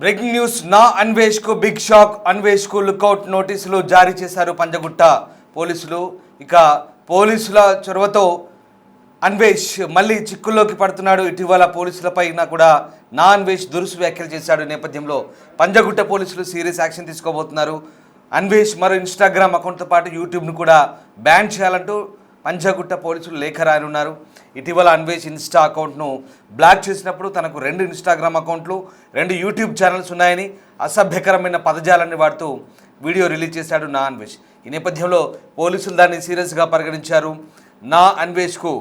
Breaking news. నా అన్వేష్ కు big shock. Anvesh కు లుకౌట్ నోటీసులు జారీ చేశారు పంజగుట్ట పోలీసులు. ఇక పోలీసుల చొరవతో అన్వేష్ మళ్ళీ చిక్కుల్లోకి పడుతున్నాడు. ఇటీవల పోలీసులపైన కూడా నా అన్వేష్ దురుసు వ్యాఖ్యలు చేశాడు. నేపథ్యంలో పంజగుట్ట పోలీసులు సీరియస్ యాక్షన్ తీసుకోబోతున్నారు. అన్వేష్ మరో ఇన్స్టాగ్రామ్ అకౌంట్తో పాటు యూట్యూబ్ను కూడా బ్యాన్ చేయాలంటూ పంజగుట్ట పోలీసులు లేఖ రాయనున్నారు. ఇటీవల అన్వేష్ ఇన్స్టా అకౌంట్ను బ్లాక్ చేసినప్పుడు తనకు 2 ఇన్స్టాగ్రామ్ అకౌంట్లు 2 యూట్యూబ్ ఛానల్స్ ఉన్నాయని అసభ్యకరమైన పదజాలాన్ని వాడుతూ వీడియో రిలీజ్ చేశాడు నా అన్వేష్. ఈ నేపథ్యంలో పోలీసులు దాన్ని సీరియస్గా పరిగణించారు. నా అన్వేష్కు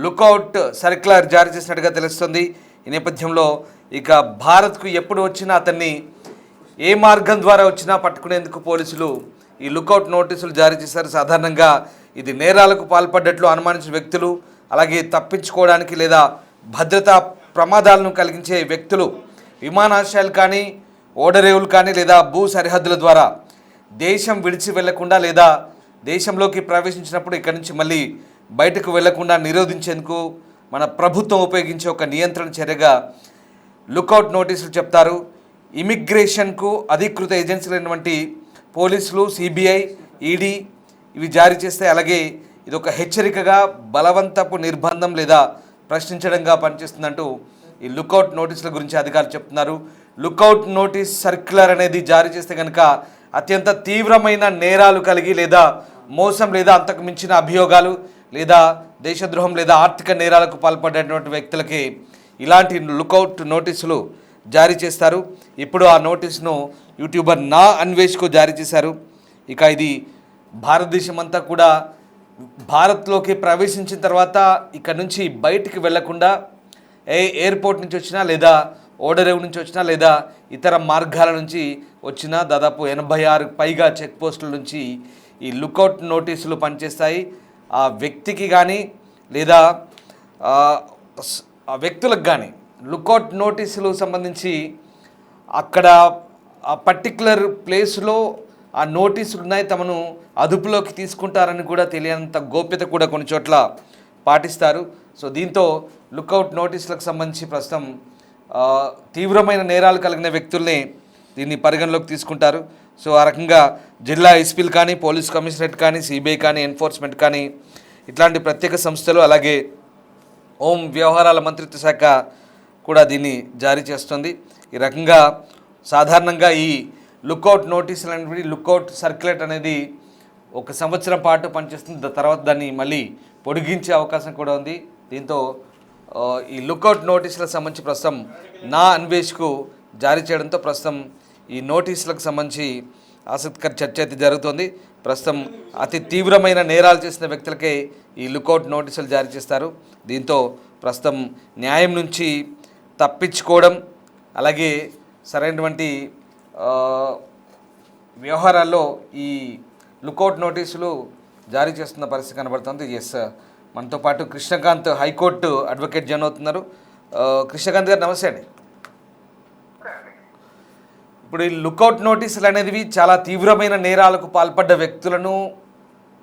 లుకౌట్ సర్క్యులర్ జారీ చేసినట్టుగా తెలుస్తుంది. ఈ నేపథ్యంలో ఇక భారత్కు ఎప్పుడు వచ్చినా అతన్ని ఏ మార్గం ద్వారా వచ్చినా పట్టుకునేందుకు పోలీసులు ఈ లుకౌట్ నోటీసులు జారీ చేశారు. సాధారణంగా ఇది నేరాలకు పాల్పడ్డట్లు అనుమానించిన వ్యక్తులు, అలాగే తప్పించుకోవడానికి లేదా భద్రతా ప్రమాదాలను కలిగించే వ్యక్తులు విమానాశ్రయాలు కానీ ఓడరేవులు కానీ లేదా భూ సరిహద్దుల ద్వారా దేశం విడిచి వెళ్లకుండా లేదా దేశంలోకి ప్రవేశించినప్పుడు ఇక్కడి నుంచి మళ్ళీ బయటకు వెళ్లకుండా నిరోధించేందుకు మన ప్రభుత్వం ఉపయోగించే ఒక నియంత్రణ చర్యగా లుకౌట్ నోటీసులు చెప్తారు. ఇమిగ్రేషన్కు అధికృత ఏజెన్సీలైనటువంటి పోలీసులు, సిబిఐ, ఈడీ ఇవి జారీ చేస్తే, అలాగే ఇది ఒక హెచ్చరికగా బలవంతపు నిర్బంధం లేదా ప్రశ్నించడంగా పనిచేస్తుందంటూ ఈ లుకౌట్ నోటీసుల గురించి అధికారులు చెప్తున్నారు. లుకౌట్ నోటీస్ సర్క్యులర్ అనేది జారీ చేస్తే కనుక అత్యంత తీవ్రమైన నేరాలు కలిగి లేదా మోసం లేదా అంతకు మించిన అభియోగాలు లేదా దేశద్రోహం లేదా ఆర్థిక నేరాలకు పాల్పడేటువంటి వ్యక్తులకి ఇలాంటి లుకౌట్ నోటీసులు జారీ చేస్తారు. ఇప్పుడు ఆ నోటీసును యూట్యూబర్ నా అన్వేష్కు జారీ చేశారు. ఇక ఇది భారతదేశం అంతా కూడా భారత్లోకి ప్రవేశించిన తర్వాత ఇక్కడ నుంచి బయటికి వెళ్లకుండా ఎయిర్పోర్ట్ నుంచి వచ్చినా లేదా ఓడరేవు నుంచి వచ్చినా లేదా ఇతర మార్గాల నుంచి వచ్చినా దాదాపు 86 పైగా చెక్ పోస్టుల నుంచి ఈ లుకౌట్ నోటీసులు పనిచేస్తాయి. ఆ వ్యక్తికి కానీ లేదా ఆ వ్యక్తులకు కానీ లుకౌట్ నోటీసులు సంబంధించి అక్కడ ఆ పర్టిక్యులర్ ప్లేస్లో ఆ నోటీసులు ఉన్నాయి, తమను అదుపులోకి తీసుకుంటారని కూడా తెలియనంత గోప్యత కూడా కొన్ని చోట్ల పాటిస్తారు. సో దీంతో లుకౌట్ నోటీసులకు సంబంధించి ప్రస్తుతం తీవ్రమైన నేరాలు కలిగిన వ్యక్తుల్ని దీన్ని పరిగణలోకి తీసుకుంటారు. సో ఆ రకంగా జిల్లా ఎస్పీలు కానీ, పోలీస్ కమిషనరేట్ కానీ, సిబిఐ కానీ, ఎన్ఫోర్స్మెంట్ కానీ ఇట్లాంటి ప్రత్యేక సంస్థలు, అలాగే హోం వ్యవహారాల మంత్రిత్వ శాఖ కూడా దీన్ని జారీ చేస్తుంది. ఈ రకంగా సాధారణంగా ఈ లుకౌట్ నోటీసులు అనేవి లుకౌట్ సర్క్యులేట్ అనేది 1 సంవత్సరం పాటు పనిచేస్తుంది. తర్వాత దాన్ని మళ్ళీ పొడిగించే అవకాశం కూడా ఉంది. దీంతో ఈ లుకౌట్ నోటీసులకు సంబంధించి ప్రస్తుతం నా అన్వేష్కు జారీ చేయడంతో ప్రస్తుతం ఈ నోటీసులకు సంబంధించి ఆసక్తికర చర్చ అయితే జరుగుతుంది. ప్రస్తుతం అతి తీవ్రమైన నేరాలు చేసిన వ్యక్తులకే ఈ లుకౌట్ నోటీసులు జారీ చేస్తారు. దీంతో ప్రస్తుతం న్యాయం నుంచి తప్పించుకోవడం, అలాగే సరైనటువంటి వ్యవహారాల్లో ఈ లుకౌట్ నోటీసులు జారీ చేస్తున్న పరిస్థితి కనబడుతుంది. ఎస్, మనతో పాటు కృష్ణకాంత్ హైకోర్టు అడ్వకేట్ జన్ అవుతున్నారు. కృష్ణకాంత్ గారు నమస్తే అండి. ఇప్పుడు ఈ లుకౌట్ నోటీసులు అనేవి చాలా తీవ్రమైన నేరాలకు పాల్పడ్డ వ్యక్తులను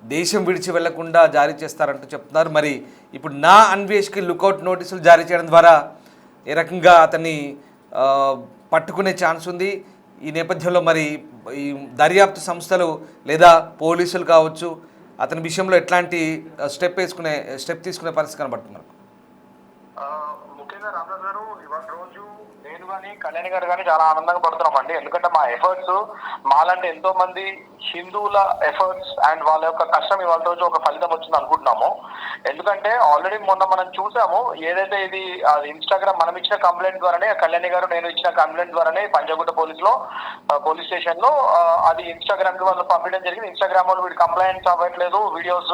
దేశం విడిచి వెళ్లకుండా జారీ చేస్తారంటూ చెప్తున్నారు. మరి ఇప్పుడు నా అన్వేష్కి లుకౌట్ నోటీసులు జారీ చేయడం ద్వారా ఏ రకంగా అతన్ని పట్టుకునే ఛాన్స్ ఉంది? ఈ నేపథ్యంలో మరి ఈ దర్యాప్తు సంస్థలు లేదా పోలీసులు కావచ్చు అతని విషయంలో ఎట్లాంటి స్టెప్ తీసుకునే పరిస్థితి కనబడుతున్నారు? ముఖ్యంగా రామరాజు గారు, ఇవాళ రోజు నేను కానీ కళ్యాణ్ గారు కానీ చాలా ఆనందంగా పడుతున్నామండి. ఎందుకంటే మా ఎఫర్ట్స్, మాలాంటి ఎంతో మంది హిందువుల ఎఫర్ట్స్ అండ్ వాళ్ళ యొక్క కష్టం ఇవాళ రోజు ఒక ఫలితం వచ్చింది అనుకుంటున్నాము. ఎందుకంటే ఆల్రెడీ మొన్న మనం చూసాము, ఏదైతే ఇది ఇన్స్టాగ్రామ్ మనం ఇచ్చిన కంప్లైంట్ ద్వారానే, కళ్యాణి గారు నేను ఇచ్చిన కంప్లైంట్ ద్వారానే పంజగుట్ట పోలీస్ స్టేషన్ లో అది ఇన్స్టాగ్రామ్ కి వాళ్ళు పంపించడం జరిగింది. ఇన్స్టాగ్రామ్ వాళ్ళు వీడి కంప్లైంట్స్ అవ్వట్లేదు, వీడియోస్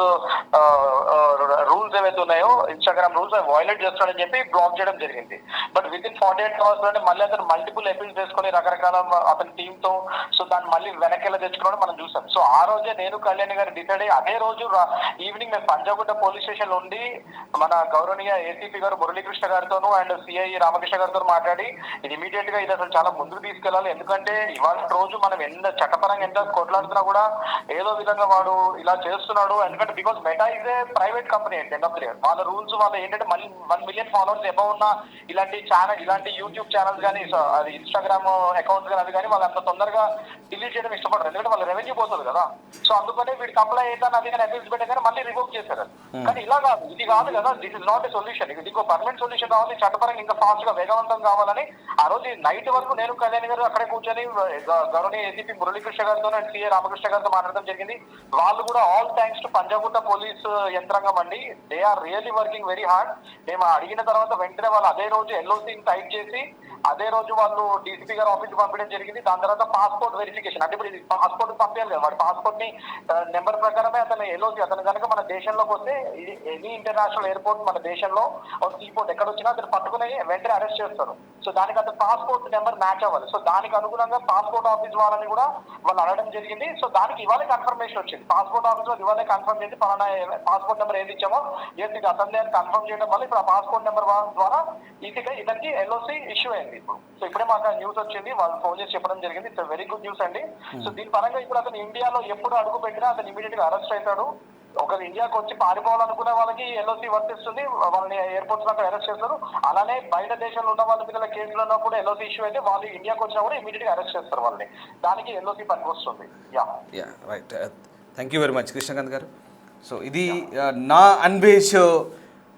రూల్స్ ఏవైతే ఉన్నాయో ఇన్స్టాగ్రామ్ రూల్స్ వైలేట్ చేస్తాడని చెప్పి బ్లాక్ చేయడం చేయడం జరిగింది. బట్ విత్ ఇన్ 48 hours లోనే మళ్ళీ అతను మల్టిపుల్ అపీల్స్ చేసుకుని రకరకాల అతని టీమ్ తో సో దాన్ని మళ్ళీ వెనక్కి తెచ్చుకోవడం మనం చూసాం. సో ఆ రోజే నేను కళ్యాణ్ గారు డిసైడ్ అయ్యి అదే రోజు ఈవినింగ్ మేము పంజాగుట్ట పోలీస్ స్టేషన్ లో ఉండి మన గౌరవనీయ ఏసీపీ గారు మురళీకృష్ణ గారితోనూ అండ్ సిఐ రామకృష్ణ గారితో మాట్లాడి ఇది ఇమీడియట్ గా ఇది అసలు చాలా ముందుకు తీసుకెళ్లాలి. ఎందుకంటే ఇవాళ రోజు మనం ఎంత చట్టపరంగా ఎంత కొట్లాడుతున్నా కూడా ఏదో విధంగా వాడు ఇలా చేస్తున్నాడు. ఎందుకంటే because meta is a private company అండి. ఎండ్ ఆఫ్ ది డే వాళ్ళ రూల్స్ వాళ్ళు ఏంటంటే మళ్ళీ 1 million ఫాలోవర్స్ ఎబవ్ ఉన్న ఇలాంటి ఛానల్ ఇలాంటి యూట్యూబ్ ఛానల్స్ కానీ అది ఇన్స్టాగ్రామ్ అకౌంట్స్ కానీ అది కానీ వాళ్ళు అంత తొందరగా డిలీట్ చేయడం ఇష్టపడరు. ఎందుకంటే వాళ్ళ రెవెన్యూ పోతుంది కదా. సో అందుకనే వీడికి అప్లై అవుతాను అది కానీ అపీల్స్ పెట్టే కానీ మళ్ళీ రివోక్ చేశారు. కానీ ఇలా కాదు, ఇది కాదు కదా, this is not a solution. ఇది ఇంకో పర్మనెంట్ సొల్యూషన్ కావాలి, చట్టపరంగా ఇంకా ఫాస్ట్ గా వేగవంతం కావాలని ఆ రోజు నైట్ వరకు నేను కళ్యాణ్ గారు అక్కడే కూర్చొని గౌరవనీయ ఏసీపీ మురళీకృష్ణ గారితో అండ్ సిఏ రామకృష్ణ గారితో మాట్లాడడం జరిగింది. వాళ్ళు కూడా all thanks to Panjagutta police యంత్రాంగం అండి. They are really working very hard. మేము అడిగిన తర్వాత వెంటనే వాళ్ళు అదే రోజు ఎల్ఓసి టైప్ చేసి అదే రోజు వాళ్ళు డీసీపీ గారు ఆఫీస్ పంపించడం జరిగింది. దాని తర్వాత పాస్పోర్ట్ వెరిఫికేషన్ అంటే ఇప్పుడు పాస్పోర్ట్ పంపించాలి కదా, వాడి పాస్పోర్ట్ ని నెంబర్ ప్రకారమే అతను ఎల్ఓసి అతను కనుక మన దేశంలోకి వస్తే ఎనీ ఇంటర్నేషనల్ ఎయిర్పోర్ట్ మన దేశంలో సీపోర్ట్ ఎక్కడ వచ్చినా అతను పట్టుకుని వెంటనే అరెస్ట్ చేస్తారు. సో దానికి అతను పాస్పోర్ట్ నెంబర్ మ్యాచ్ అవ్వాలి. సో దానికి అనుగుణంగా పాస్పోర్ట్ ఆఫీస్ వాళ్ళని కూడా వాళ్ళు అడగడం జరిగింది. సో దానికి ఇవాళ కన్ఫర్మేషన్ వచ్చింది. పాస్పోర్ట్ ఆఫీస్ లో ఇవాళ కన్ఫర్మ్ చేసి పలానా పాస్పోర్ట్ నెంబర్ ఏది ఇచ్చామో ఎస్ ఇది అతని అని కన్ఫర్మ్ చేయడం వల్ల ఇప్పుడు ఆ పాస్పోర్ట్ నెంబర్ ద్వారా ఈజీగా ఇతనికి ఎల్ఓసి ఇష్యూ అయింది. ఇప్పుడు సో ఇప్పుడే మాకు న్యూస్ వచ్చింది, వాళ్ళు ఫోన్ చేసి చెప్పడం జరిగింది. ఇట్స్ వెరీ గుడ్ న్యూస్ అండి. సో దీని పరంగా ఇప్పుడు అతను ఇండియాలో ఎప్పుడు అడుగు పెట్టినా అతను ఇమీడియట్ గా అరెస్ట్ అవుతాడు. ఒకరు ఇండియాకి వచ్చి పారిపోవాలనుకునే వాళ్ళకి ఎల్ఓసి వర్తిస్తుంది, వాళ్ళని ఎయిర్పోర్ట్స్ లో అరెస్ట్ చేస్తారు. అలానే బయట దేశంలో ఉన్న వాళ్ళ మీద కేసులు ఉన్నప్పుడు ఎల్ఓసి ఇష్యూ అయితే వాళ్ళు ఇండియాకి వచ్చినా కూడా ఇమీడియట్ గా అరెస్ట్ చేస్తారు వాళ్ళని. దానికి ఎల్ఓసి పనికి వస్తుంది. Yeah right, thank you very much Krishnakanth గారు. సో ఇది నా అన్వేష్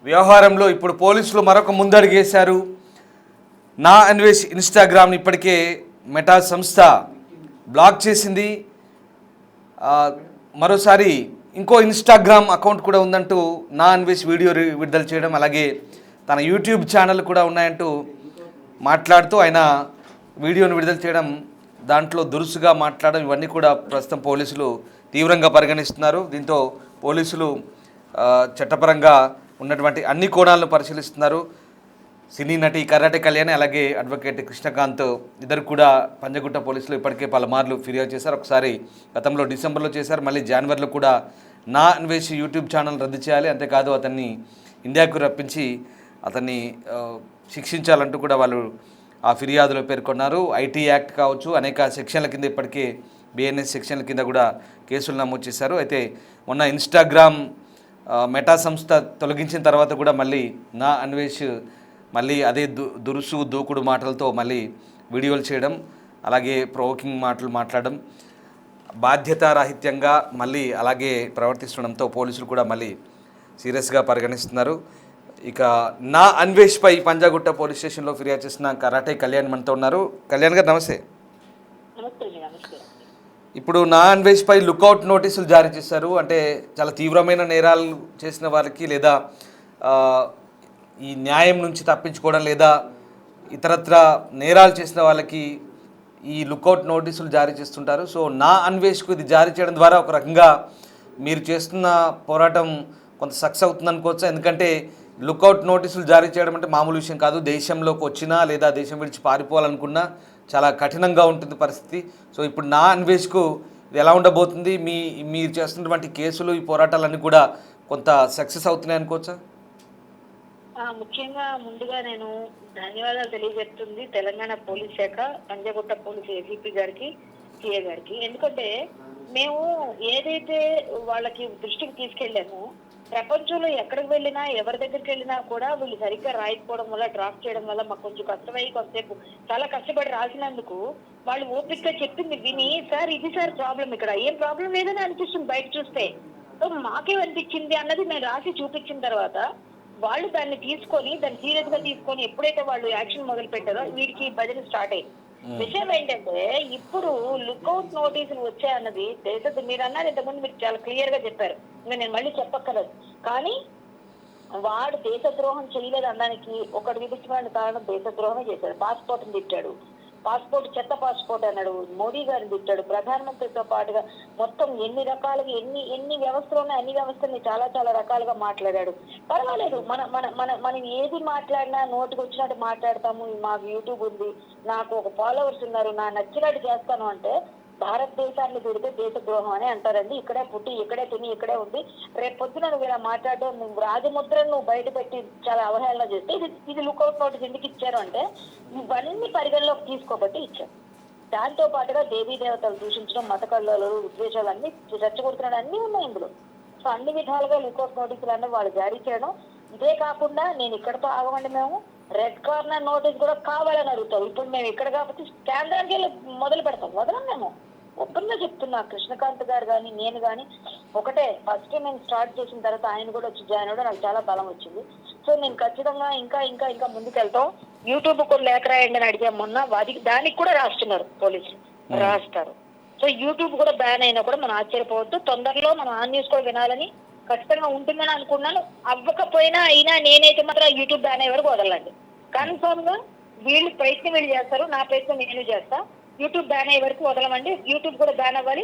వ్యవహారంలో ఇప్పుడు పోలీసులు మరొక ముందడుగు వేశారు. నా అన్వేష్ ఇన్స్టాగ్రామ్ని ఇప్పటికే మెటా సంస్థ బ్లాక్ చేసింది. మరోసారి ఇంకో ఇన్స్టాగ్రామ్ అకౌంట్ కూడా ఉందంటూ నా అన్వేష్ వీడియో విడుదల చేయడం, అలాగే తన యూట్యూబ్ ఛానల్ కూడా ఉన్నాయంటూ మాట్లాడుతూ ఆయన వీడియోను విడుదల చేయడం, దాంట్లో దురుసుగా మాట్లాడడం, ఇవన్నీ కూడా ప్రస్తుతం పోలీసులు తీవ్రంగా పరిగణిస్తున్నారు. దీంతో పోలీసులు చట్టపరంగా ఉన్నటువంటి అన్ని కోణాలను పరిశీలిస్తున్నారు. సినీ నటి కరాటే కళ్యాణి అలాగే అడ్వకేట్ కృష్ణకాంత్ ఇద్దరు కూడా పంజగుట్ట పోలీసులు ఇప్పటికే పలుమార్లు ఫిర్యాదు చేశారు. ఒకసారి గతంలో డిసెంబర్లో చేశారు, మళ్ళీ జనవరిలో కూడా నా అన్వేష్ యూట్యూబ్ ఛానల్ రద్దు చేయాలి, అంతేకాదు అతన్ని ఇండియాకు రప్పించి అతన్ని శిక్షించాలంటూ కూడా వాళ్ళు ఆ ఫిర్యాదులో పేర్కొన్నారు. ఐటీ యాక్ట్ కావచ్చు, అనేక సెక్షన్ల కింద ఇప్పటికే బిఎన్ఎస్ సెక్షన్ల కింద కూడా కేసులు నమోదు చేశారు. అయితే మొన్న ఇన్స్టాగ్రామ్ మెటా సంస్థ తొలగించిన తర్వాత కూడా మళ్ళీ నా అన్వేష్ మళ్ళీ అదే దురుసు దూకుడు మాటలతో మళ్ళీ వీడియోలు చేయడం, అలాగే ప్రొవోకింగ్ మాటలు మాట్లాడడం, బాధ్యతారాహిత్యంగా మళ్ళీ అలాగే ప్రవర్తిస్తుండడంతో పోలీసులు కూడా మళ్ళీ సీరియస్గా పరిగణిస్తున్నారు. ఇక నా అన్వేష్పై పంజాగుట్ట పోలీస్ స్టేషన్లో ఫిర్యాదు చేసిన కరాటే కళ్యాణ్ మనతో ఉన్నారు. కళ్యాణ్ గారు నమస్తే. ఇప్పుడు నా అన్వేష్పై లుకౌట్ నోటీసులు జారీ చేశారు. అంటే చాలా తీవ్రమైన నేరాలు చేసిన వారికి లేదా ఈ న్యాయం నుంచి తప్పించుకోవడం లేదా ఇతరత్ర నేరాలు చేసిన వాళ్ళకి ఈ లుకౌట్ నోటీసులు జారీ చేస్తుంటారు. సో నా అన్వేష్కు ఇది జారీ చేయడం ద్వారా ఒక రకంగా మీరు చేస్తున్న పోరాటం కొంత సక్సెస్ అవుతుంది అనుకోవచ్చా? ఎందుకంటే లుకౌట్ నోటీసులు జారీ చేయడం అంటే మామూలు విషయం కాదు. దేశంలోకి వచ్చినా లేదా దేశం విడిచి పారిపోవాలనుకున్నా చాలా కఠినంగా ఉంటుంది పరిస్థితి. సో ఇప్పుడు నా అన్వేష్కు ఇది ఎలా ఉండబోతుంది? మీరు చేస్తున్నటువంటి కేసులు ఈ పోరాటాలన్నీ కూడా కొంత సక్సెస్ అవుతున్నాయి అనుకోవచ్చా? ముఖ్యంగా ముందుగా నేను ధన్యవాదాలు తెలియజేస్తుంది తెలంగాణ పోలీస్ శాఖ, పంజగుట్ట పోలీస్ ఏసీపీ గారికి, సిఏ గారికి. ఎందుకంటే మేము ఏదైతే వాళ్ళకి దృష్టికి తీసుకెళ్ళామో ప్రపంచంలో ఎక్కడికి వెళ్ళినా ఎవరి దగ్గరికి వెళ్ళినా కూడా వీళ్ళు సరిగ్గా రాయకపోవడం వల్ల, డ్రాప్ చేయడం వల్ల మాకు కొంచెం కష్టమై కొంతసేపు చాలా కష్టపడి రాసినందుకు వాళ్ళు ఓపికగా చెప్పింది విని, సార్ ఇది సార్ ప్రాబ్లం, ఇక్కడ ఏం ప్రాబ్లం లేదని అనిపిస్తుంది బయట చూస్తే, సో మాకేమనిపించింది అన్నది మేము రాసి చూపించిన తర్వాత వాళ్ళు దాన్ని తీసుకొని దాన్ని సీరియస్ గా తీసుకొని ఎప్పుడైతే వాళ్ళు యాక్షన్ మొదలు పెట్టారో వీడికి భజన స్టార్ట్ అయింది. విషయం ఏంటంటే ఇప్పుడు లుకౌట్ నోటీసులు వచ్చాయన్నది మీరు అన్నారు ఇంతకుముందు, మీరు చాలా క్లియర్ గా చెప్పారు, ఇంకా నేను మళ్ళీ చెప్పక్కర్లేదు. కానీ వాడు దేశద్రోహం చేయలేదు అనడానికి ఒకటి విభిష్టమైన కారణం, దేశద్రోహమే చేశాడు. పాస్పోర్ట్ తిట్టాడు, పాస్పోర్ట్ చెత్త పాస్పోర్ట్ అన్నాడు, మోడీ గారిని తిట్టాడు, ప్రధానమంత్రితో పాటుగా మొత్తం ఎన్ని రకాలుగా ఎన్ని వ్యవస్థలు ఉన్నాయి అన్ని వ్యవస్థల్ని చాలా చాలా రకాలుగా మాట్లాడాడు. పర్వాలేదు, మన మన మన మనం ఏది మాట్లాడినా నోటికి వచ్చినట్టు మాట్లాడతాము. మాకు యూట్యూబ్ ఉంది, నాకు ఒక ఫాలోవర్స్ ఉన్నారు, నా నచ్చినట్టు చేస్తాను అంటే భారతదేశాన్ని తిడితే దేశద్రోహం అని అంటారండి. ఇక్కడే పుట్టి ఇక్కడే తిని ఇక్కడే ఉంది. రేపు పొద్దున నువ్వు ఇలా మాట్లాడడం, నువ్వు రాజముద్రను నువ్వు బయట పెట్టి చాలా అవహేళన చేస్తే ఇది లుకౌట్ నోటీస్ ఎందుకు ఇచ్చారు అంటే ఇవన్నీ పరిగణలోకి తీసుకోబట్టి ఇచ్చారు. దాంతో పాటుగా దేవీ దేవతలు దూషించడం, మత కళ్ళలు, ఉద్దేశాలు అన్ని రెచ్చగొడుతున్నాడు అన్ని ఉన్నాయి ఇందులో. సో అన్ని విధాలుగా లుకౌట్ నోటీసులు అన్నీ వాళ్ళు జారీ చేయడం. ఇదే కాకుండా నేను ఇక్కడతో ఆగమండి, మేము రెడ్ కార్నర్ నోటీస్ కూడా కావాలని అడుగుతాం. ఇప్పుడు మేము ఇక్కడ కాబట్టి కేంద్రానికి వెళ్ళి మొదలు పెడతాం, వదలం మేము. ఒప్పంగా చెప్తున్నా, కృష్ణకాంత్ గారు కానీ నేను కానీ ఒకటే. ఫస్ట్ నేను స్టార్ట్ చేసిన తర్వాత ఆయన కూడా వచ్చి జాయిన్ అవ్వడం నాకు చాలా బలం వచ్చింది. సో నేను ఖచ్చితంగా ఇంకా ఇంకా ఇంకా ముందుకెళ్తాం. యూట్యూబ్ కూడా లేఖ రాయండి అని అడిగాం మొన్న, దానికి కూడా రాస్తున్నారు పోలీసులు, రాస్తారు. సో యూట్యూబ్ కూడా బ్యాన్ అయినా కూడా మనం ఆశ్చర్యపోవద్దు. తొందరలో మనం ఆన్ న్యూస్ కూడా వినాలని ఖచ్చితంగా ఉంటుందని అనుకున్నాను. అవ్వకపోయినా అయినా నేనైతే మాత్రం యూట్యూబ్ బ్యాన్ అయ్యే వరకు వదలండి. కన్ఫర్మ్ గా వీళ్ళు ప్రయత్నం వీళ్ళు చేస్తారు, నా ప్రయత్నం నేను చేస్తా. యూట్యూబ్ బ్యాన్ అయ్యే వరకు వదలమండి. యూట్యూబ్ కూడా బ్యాన్ అవ్వాలి.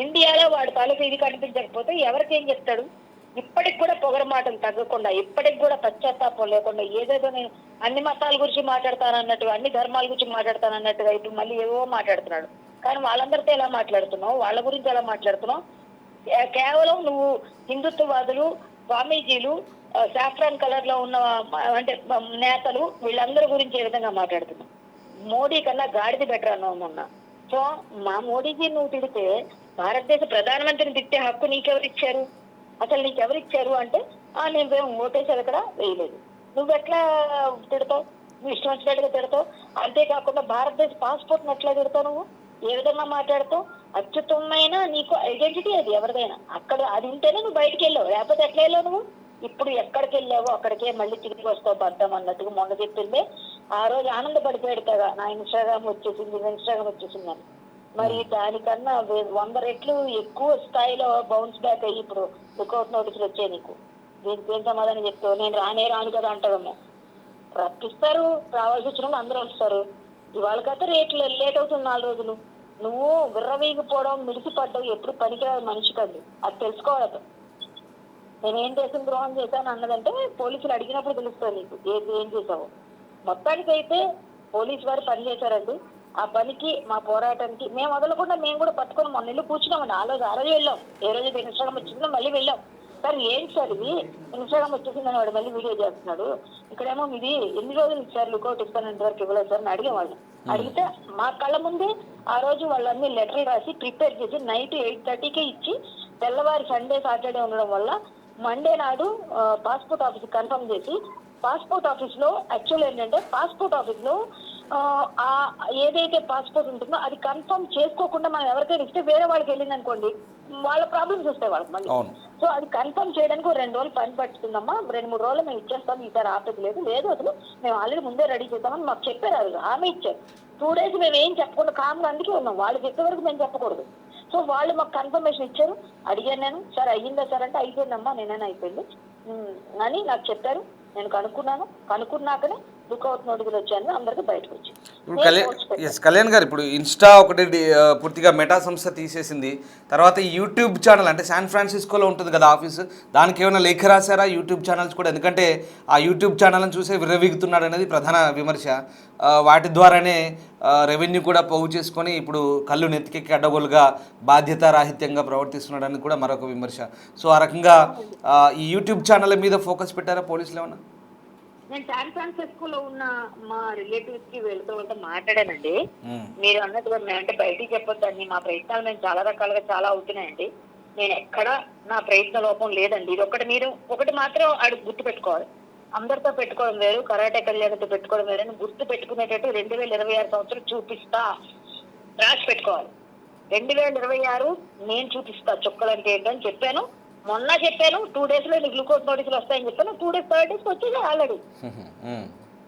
ఇండియాలో వాడి తాలూకు ఇది కనిపించకపోతే ఎవరికి ఏం చెప్తాడు? ఇప్పటికి కూడా పొగర మాటలు తగ్గకుండా, ఇప్పటికి కూడా పశ్చాత్తాపం లేకుండా, ఏదేదో నేను అన్ని మతాల గురించి మాట్లాడతానన్నట్టుగా, అన్ని ధర్మాల గురించి మాట్లాడతానన్నట్టుగా ఇప్పుడు మళ్ళీ ఏవో మాట్లాడుతున్నాడు. కానీ వాళ్ళందరితో ఎలా మాట్లాడుతున్నావు, వాళ్ళ గురించి ఎలా మాట్లాడుతున్నావు? కేవలం నువ్వు హిందుత్వవాదులు, స్వామీజీలు, సాఫ్రాన్ కలర్ లో ఉన్న అంటే నేతలు, వీళ్ళందరి గురించి ఏ విధంగా మాట్లాడుతున్నావు? మోడీ కన్నా గాడిది బెటర్ అన్నావు మొన్న. సో మా మోడీజీ నువ్వు తిడితే భారతదేశ ప్రధానమంత్రిని తిట్టే హక్కు నీకెవరిచ్చారు? అసలు నీకెవరిచ్చారు అంటే నేను ఓటేసారు అక్కడ వేయలేదు. నువ్వు ఎట్లా తిడతావు? నువ్వు ఇష్టం వచ్చినట్టుగా తిడతావు. అంతేకాకుండా భారతదేశ పాస్పోర్ట్ ఎట్లా తిడతావు? నువ్వు ఏ విధంగా మాట్లాడుతావు? అత్యుత్తమైన నీకు ఐడెంటిటీ అది ఎవరిదైనా, అక్కడ అది ఉంటేనే నువ్వు బయటికి వెళ్ళావు, లేకపోతే ఎట్లా వెళ్ళావు నువ్వు? ఇప్పుడు ఎక్కడికి వెళ్ళావో అక్కడికే మళ్ళీ తిరిగి వస్తావు బద్దాం అన్నట్టుగా మొన్న చెప్పిందే. ఆ రోజు ఆనందపడిపోయాడు కదా, నా ఇన్స్టాగ్రామ్ వచ్చేసింది అని. మరి దానికన్నా 100 రెట్లు ఎక్కువ స్థాయిలో బౌన్స్ బ్యాక్ అయ్యి ఇప్పుడు లుకౌట్ నోటీసులు వచ్చాయి నీకు. దీనికి ఏం సమాధానం చెప్తావు? నేను రాను కదా అంటావేమో. రప్పిస్తారు, రావాల్సి వచ్చినప్పుడు అందరూ వస్తారు. ఇవాళ కథ రేట్లు లేట్ అవుతుంది 4 రోజులు. నువ్వు విర్రవీగిపోవడం, మిడిసిపడ్డం ఎప్పుడు పనికిరాదు మనిషి కండి, అది తెలుసుకోవాలి. నేనేం చేసిన ద్రోహం చేశాను అన్నదంటే పోలీసులు అడిగినప్పుడు తెలుస్తుంది నీకు ఏం చేసావు. మొత్తానికి అయితే పోలీసు వారు పని చేశారండి. ఆ పనికి, మా పోరాటానికి మేము వదలకుండా మేము కూడా పట్టుకొని మొన్న ఇల్లు కూర్చున్నామండి. ఆ రోజు వెళ్ళాం. ఏ రోజు ఇన్స్టాగ్రామ్ వచ్చిందో మళ్ళీ వెళ్ళాం. సార్ ఏంటి సార్ ఇది, ఇన్స్టాగ్రామ్ వచ్చేసిందని వాడు మళ్ళీ వీడియో చేస్తున్నాడు, ఇక్కడేమో ఇది ఎన్ని రోజులు ఇచ్చారు లుకౌట్ ఇస్తాను ఇంతవరకు ఇవ్వలేదు సార్ అని అడిగే వాళ్ళు. అడిగితే మా కళ్ళ ముందే ఆ రోజు వాళ్ళన్నీ లెటర్ రాసి ప్రిపేర్ చేసి నైట్ 8:30కే ఇచ్చి, తెల్లవారి సండే సాటర్డే ఉండడం వల్ల మండే నాడు పాస్పోర్ట్ ఆఫీస్ కన్ఫర్మ్ చేసి, పాస్పోర్ట్ ఆఫీస్ లో యాక్చువల్ ఏంటంటే పాస్పోర్ట్ ఆఫీస్ లో ఏదైతే పాస్పోర్ట్ ఉంటుందో అది కన్ఫర్మ్ చేసుకోకుండా మనం ఎవరికైనా ఇస్తే వేరే వాళ్ళకి వెళ్ళింది అనుకోండి, వాళ్ళ ప్రాబ్లమ్స్ వస్తాయి వాళ్ళకి మళ్ళీ. సో అది కన్ఫర్మ్ చేయడానికి 2 రోజులు పని పట్టుతుందమ్మా, 2-3 రోజులు మేము ఇచ్చేస్తాం, ఈసారి ఆపేది లేదు అసలు మేము ఆల్రెడీ ముందే రెడీ చేద్దామని మాకు చెప్పారు. అది ఆమె ఇచ్చారు. 2 days మేము ఏం చెప్పకుండా కామ్గా అందుకే ఉన్నాం. వాళ్ళు చెప్పే వరకు మేము చెప్పకూడదు. సో వాళ్ళు మాకు కన్ఫర్మేషన్ ఇచ్చారు. అడిగాను నేను, సార్ అయ్యిందా సార్ అంటే అయిపోయిందమ్మా నేనైనా అయిపోయింది అని నాకు చెప్పారు. నేను కనుక్కున్నాకనే లుకౌట్ నోటీసులు వచ్చాను, అందరికి బయటకు వచ్చి. కళ్యాణ్ గారు, ఇప్పుడు ఇన్స్టా ఒకటి పూర్తిగా మెటా సంస్థ తీసేసింది, తర్వాత యూట్యూబ్ ఛానల్ అంటే శాన్ ఫ్రాన్సిస్కోలో ఉంటుంది కదా ఆఫీసు, దానికి ఏమైనా లేఖ రాశారా యూట్యూబ్ ఛానల్స్ కూడా? ఎందుకంటే ఆ యూట్యూబ్ ఛానల్ని చూసే విర్రవీగుతున్నాడు అనేది ప్రధాన విమర్శ. వాటి ద్వారానే రెవెన్యూ కూడా పోగు చేసుకొని ఇప్పుడు కళ్ళు నెత్తికెక్కి అడ్డగోలుగా బాధ్యతారాహిత్యంగా ప్రవర్తిస్తున్నాడని కూడా మరొక విమర్శ. సో ఆ రకంగా ఈ యూట్యూబ్ ఛానల్ మీద ఫోకస్ పెట్టారా పోలీసులు ఏమన్నా? నేను శాన్ ఫ్రాన్సిస్కోలో ఉన్న మా రిలేటివ్స్ కి వెళ్తూ ఉంటే మాట్లాడానండి. మీరు అన్నట్టుగా అంటే బయటికి చెప్పొద్దండి, మా ప్రయత్నాలు మేము చాలా రకాలుగా చాలా అవుతున్నాయండి. నేను ఎక్కడ నా ప్రయత్న లోపం లేదండి. ఇది ఒకటి మాత్రం గుర్తు పెట్టుకోవాలి. అందరితో పెట్టుకోవడం వేరు, కరాటే కళ్యాణ్తో పెట్టుకోవడం వేరు అని గుర్తు పెట్టుకునేటట్టు 2026 సంవత్సరం చూపిస్తా, రాసి పెట్టుకోవాలి. 2026 నేను చూపిస్తా చుక్కలంటే ఏంటని చెప్పాను. మొన్న చెప్పాను 2 days లో నీకు లుకౌట్ నోటీసులు వస్తాయని చెప్పాను. 2 days 3 days వచ్చేది ఆల్రెడీ.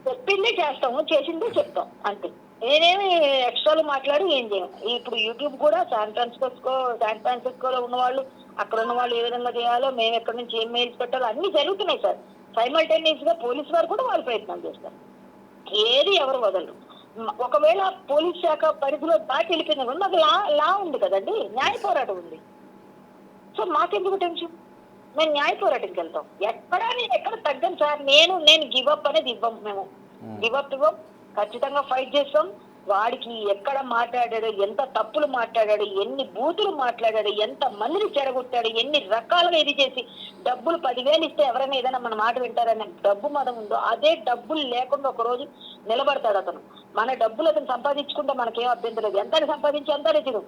చెప్పిందే చేస్తాము, చేసిందే చెప్తాం అంతే. నేనేమి ఎక్స్ట్రాలు మాట్లాడి ఏం చేయం. ఇప్పుడు యూట్యూబ్ కూడా శాన్ ఫ్రాన్సిస్కోలో ఉన్న వాళ్ళు, అక్కడ ఉన్న వాళ్ళు ఏ విధంగా చేయాలో, మేము ఎక్కడి నుంచి ఏం మెయిల్స్ పెట్టాలో అన్ని జరుగుతున్నాయి సార్. సైమల్టేనియస్ గా పోలీసు వారు కూడా వాళ్ళు ప్రయత్నం చేస్తారు. ఏది ఎవరు వదలరు. ఒకవేళ పోలీస్ శాఖ పరిధిలో దాటి వెళ్ళిపోయినా కూడా మాకు లా ఉంది కదండి, న్యాయ పోరాటం ఉంది. సో మాకెందుకు టెన్షన్? మేము న్యాయ పోరాటంకి వెళ్తాం. నేను ఎక్కడ తగ్గను సార్. నేను గివప్ అనేది ఇవ్వం. మేము గివప్ ఇవ్వం. ఖచ్చితంగా ఫైట్ చేస్తాం. వాడికి ఎక్కడ మాట్లాడాడు, ఎంత తప్పులు మాట్లాడాడు, ఎన్ని బూతులు మాట్లాడాడు, ఎంత మందిని చెడగొట్టాడు, ఎన్ని రకాలుగా ఇది చేసి డబ్బులు 10,000 ఇస్తే ఎవరైనా ఏదైనా మన మాట వింటారనే డబ్బు మదం ఉందో అదే డబ్బులు లేకుండా ఒక రోజు నిలబడతాడు అతను. మన డబ్బులు అతను సంపాదించుకుంటే మనకేం అభ్యంతరం లేదు. ఎంత సంపాదించి ఎంత తిను,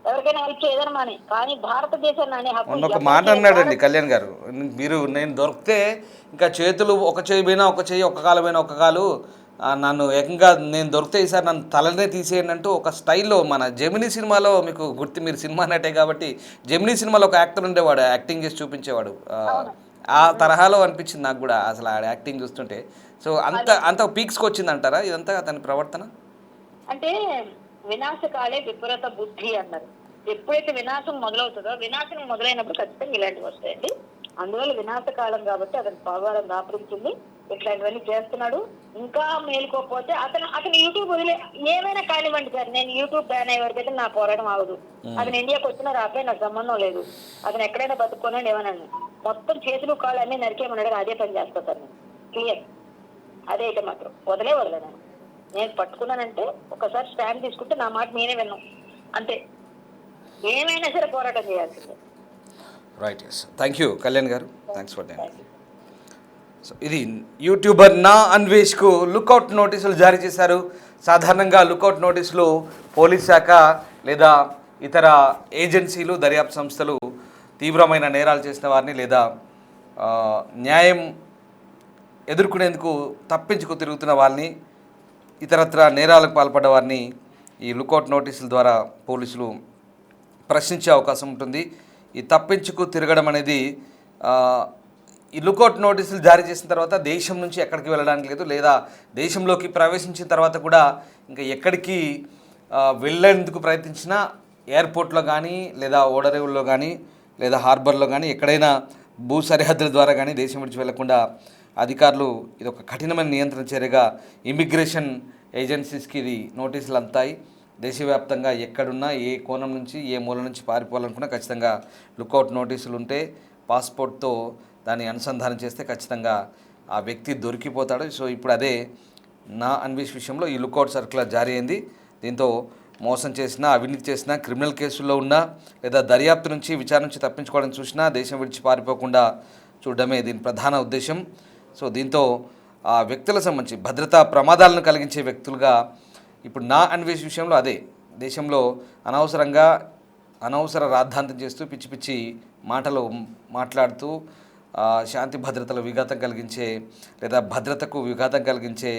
ఎవరికైనా హెల్ప్ చేయదని మాని. కానీ భారతదేశాన్ని అనే హక్కు ఒక మాట అన్నాడండి కళ్యాణ్ గారు, నేను దొరికితే ఇంకా చేతులు ఒక చేయి పోయినా ఒక చేయి, ఒక కాలు పోయినా ఒక కాలు, నన్ను ఏకంగా నేను దొరికితే ఈసారి నన్ను తలనే తీసేయండి అంటూ ఒక స్టైల్లో, మన జెమినీ సినిమాలో మీకు మీరు సినిమా నటే కాబట్టి జెమినీ సినిమాలో ఒక యాక్టర్ ఉండేవాడు, యాక్టింగ్ చేసి చూపించేవాడు. ఆ తరహాలో అనిపించింది నాకు కూడా అసలు ఆ యాక్టింగ్ చూస్తుంటే. సో అంత పీక్స్కి వచ్చింది అంటారా ఇదంతా అతని ప్రవర్తన? అంటే వినాశకాలే విపరీత బుద్ధి అన్నారు. ఎప్పుడైతే వినాశం మొదలవుతుందో, వినాశం మొదలైనప్పుడు ఖచ్చితంగా ఇలాంటివి వస్తాయండి. అందువల్ల వినాశకాలం కాబట్టి అతని పావాలం దాపురించింది, ఇట్లాంటివన్నీ చేస్తున్నాడు. ఇంకా మేలుకోకపోతే అతను యూట్యూబ్ వదిలే ఏమైనా కానివ్వండి సార్, నేను యూట్యూబ్ బ్యాన్ అయ్యే వరకు అయితే నా పోరాటం ఆగదు. అతను ఇండియాకి వచ్చినా రాపే నాకు సంబంధం లేదు. అతను ఎక్కడైనా బతుక్కోనండి ఏమన్నాను, మొత్తం చేతులు కాళ్ళు అన్ని నరికేమన్నాడు, అదే పని చేస్తా సార్ నేను. క్లియర్. అదే అయితే మాత్రం వదలను. నేను పట్టుకున్నానంటే ఒకసారి స్టాండ్ తీసుకుంటే నా మాట నేనే విన్నాను అంతే. ఏమైనా సరే పోరాటం చేయాల్సిందే. Right. Yes, thank you Kalyan గారు, థ్యాంక్స్ ఫర్ దట్. సో ఇది యూట్యూబర్ నా అన్వేష్కు లుకౌట్ నోటీసులు జారీ చేశారు. సాధారణంగా లుకౌట్ నోటీసులు పోలీస్ శాఖ లేదా ఇతర ఏజెన్సీలు, దర్యాప్తు సంస్థలు తీవ్రమైన నేరాలు చేసిన వారిని లేదా న్యాయం ఎదుర్కొనేందుకు తప్పించుకు తిరుగుతున్న వాళ్ళని, ఇతరత్ర నేరాలకు పాల్పడ్డ వారిని ఈ లుకౌట్ నోటీసుల ద్వారా పోలీసులు ప్రశ్నించే అవకాశం ఉంటుంది. ఈ తప్పించుకు తిరగడం అనేది ఈ లుకౌట్ నోటీసులు జారీ చేసిన తర్వాత దేశం నుంచి ఎక్కడికి వెళ్ళడానికి లేదు, లేదా దేశంలోకి ప్రవేశించిన తర్వాత కూడా ఇంకా ఎక్కడికి వెళ్ళేందుకు ప్రయత్నించినా ఎయిర్పోర్ట్లో కానీ లేదా ఓడరేవుల్లో కానీ లేదా హార్బర్లో కానీ ఎక్కడైనా భూ సరిహద్దుల ద్వారా కానీ దేశం విడిచి వెళ్లకుండా అధికారులు ఇది ఒక కఠినమైన నియంత్రణ చర్యగా ఇమిగ్రేషన్ ఏజెన్సీస్కి ఇది నోటీసులు అందుతాయి. దేశవ్యాప్తంగా ఎక్కడున్నా ఏ కోణం నుంచి ఏ మూల నుంచి పారిపోవాలనుకున్నా ఖచ్చితంగా లుకౌట్ నోటీసులు ఉంటే పాస్పోర్ట్తో దాన్ని అనుసంధానం చేస్తే ఖచ్చితంగా ఆ వ్యక్తి దొరికిపోతాడు. సో ఇప్పుడు అదే నా అన్వేష్ విషయంలో ఈ లుకౌట్ సర్క్యులర్ జారీ అయింది. దీంతో మోసం చేసినా, అవినీతి చేసినా, క్రిమినల్ కేసుల్లో ఉన్నా లేదా దర్యాప్తు నుంచి విచారణ నుంచి తప్పించుకోవడానికి చూసినా దేశం విడిచి పారిపోకుండా చూడడమే దీని ప్రధాన ఉద్దేశం. సో దీంతో ఆ వ్యక్తులకు సంబంధించి భద్రతా ప్రమాదాలను కలిగించే వ్యక్తులుగా ఇప్పుడు నా అన్వేష్ విషయంలో అదే దేశంలో అనవసర రాద్ధాంతం చేస్తూ పిచ్చి పిచ్చి మాటలు మాట్లాడుతూ శాంతి భద్రతల విఘాతం కలిగించే లేదా భద్రతకు విఘాతం కలిగించే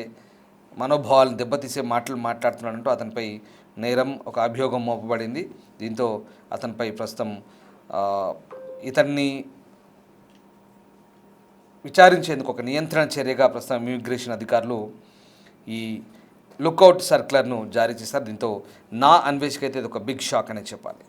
మనోభావాలను దెబ్బతీసే మాటలు మాట్లాడుతున్నాడంటూ అతనిపై నేరం, ఒక అభియోగం మోపబడింది. దీంతో అతనిపై ప్రస్తుతం ఇతన్ని విచారించేందుకు ఒక నియంత్రణ చర్యగా ప్రస్తుతం ఇమిగ్రేషన్ అధికారులు ఈ లుకౌట్ సర్క్యులర్ను జారీ చేశారు. దీంతో నా అన్వేష్కి అయితే ఇది ఒక బిగ్ షాక్ అనే చెప్పాలి.